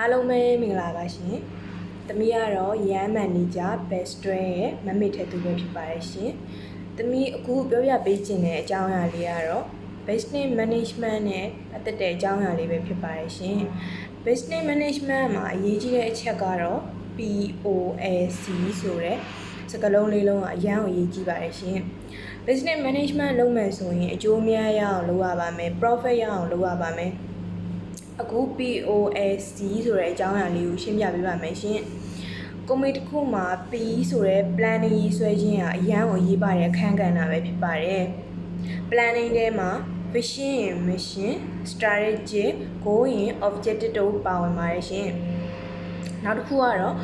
အားလုံးပဲမင်္ဂလာပါရှင်။သမီးကတော့ရန်မန်နေဂျာ Best တွဲရဲ့မမေထက်သူပဲဖြစ်ပါတယ်ရှင်။သမီးအခုပြောပြပေးခြင်းတဲ့အကြောင်းအရာလေးကတော့ Business Management နဲ့ပတ်သက်တဲ့အကြောင်းအရာလေးပဲဖြစ်ပါတယ်ရှင်။ Business Management မှာအရေးကြီးတဲ့အချက်ကတော့ POLC ဆိုတဲ့စကားလုံးလေးလုံးကအရန်ကိုအရေးကြီးပါတယ်ရှင်။ Business Management လုပ်မယ်ဆိုရင်အကျိုးအများရအောင်လုပ်ရပါမယ် Profit ရအောင်လုပ်ရပါမယ်။အခု POLC ဆိုတဲ့အကြောင်းအရာလေးကိုရှင်းပြပေးပါမယ်ရှင်။ကုမ္ပဏီတစ်ခုမှာ P ဆိုတဲ့ planning ရေးဆွဲခြင်းဟာအရန်ကိုရေးပါတဲ့အခန်းကဏ္ဍပဲဖြစ်ပါတယ်။ planning ထဲမှာ vision ရင် mission, strategy, goal ရင် objective တို့ပါဝင်ပါတယ်ရှင်။နောက်တစ်ခုကတော့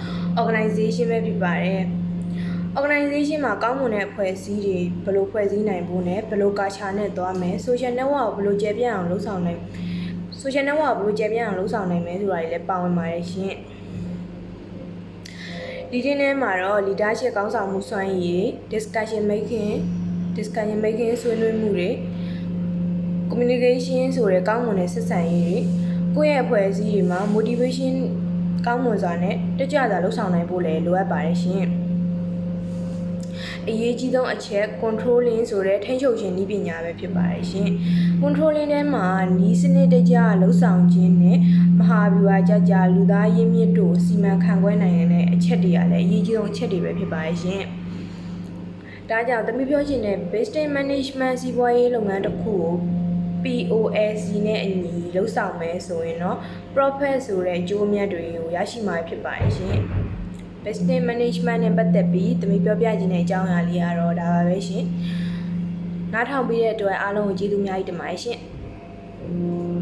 organization ပဲဖြစ်ပါတယ်။ organization မှာကောင်းမွန်တဲ့အဖွဲ့အစည်းတွေဘယ်လိုဖွဲ့စည်းနိုင်ဖို့နဲ့ဘယ်လို culture နဲ့သွားမယ် social network ကိုဘယ်လိုကျေပြန့်အောင်လုပ်ဆောင်နိုင် social network ကိုဘယ်လိုကျေပြန့်အောင်လုပ်ဆောင်နိုင်မယ်ဆိုတာတွေလည်းပါဝင်ပါတယ်ရှင်။ ဒီတင်းထဲမှာတော့ leadership ကောင်းဆောင်မှုစွမ်းရည်တွေ discussion making ဆွေးနွေးမှုတွေ communication ဆိုတဲ့ကောင်းမွန်တဲ့ဆက်ဆံရေးတွေကိုယ့်ရဲ့အဖွဲ့အစည်းတွေမှာ motivation ကောင်းမွန်စွာနဲ့တက်ကြွစွာလုပ်ဆောင်နိုင်ဖို့လည်းလိုအပ်ပါတယ်ရှင်။အရေးကြီးဆုံးအချက် controlling ဆိုတဲ့ထိန်းချုပ်ခြင်းနည်းပညာပဲဖြစ်ပါတယ်ရှင်။ controlling ထဲမှာနည်းစနစ်တကျလှုပ်ဆောင်ခြင်းနဲ့မဟာဗျူဟာကြကြလူသားရင်းမြစ်တို့စီမံခန့်ခွဲနိုင်တဲ့အချက်တွေကလည်းအရေးကြီးဆုံးအချက်တွေပဲဖြစ်ပါတယ်ရှင်။ဒါကြောင့်သမီးပြောချင်တဲ့ business management စီးပွားရေးလုပ်ငန်းတစ်ခုကို POLC နဲ့အညီလှုပ်ဆောင်မယ်ဆိုရင်တော့ profit ဆိုတဲ့အကျိုးအမြတ်တွေကိုရရှိမှာဖြစ်ပါတယ်ရှင်။ Business Management နဲ့ပတ်သက်ပြီးသမီးပြောပြခြင်းတဲ့အကြောင်းအရာလေးကတော့ဒါပါပဲရှင်။နားထောင်ပြီးတဲ့အတွက်အားလုံးကိုကျေးဇူးအများကြီးတင်ပါတယ်ရှင်။